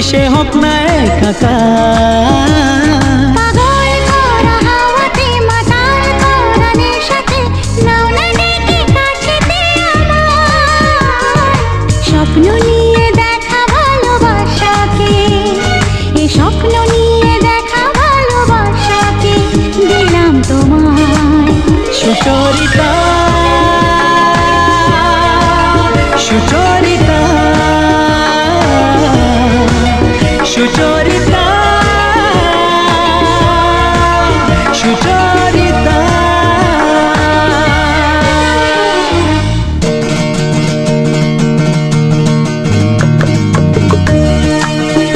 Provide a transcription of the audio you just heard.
সে হোক না একাকার। পাগল করা হাওয়াতে মাতাল করা নেশাতে নাও না ডেকে কাছেতে আমার। স্বপ্ন নিয়ে দেখা ভালোবাসাকে, এ স্বপ্ন নিয়ে দেখা ভালোবাসাকে দিলাম তোমায়। সুচরিতা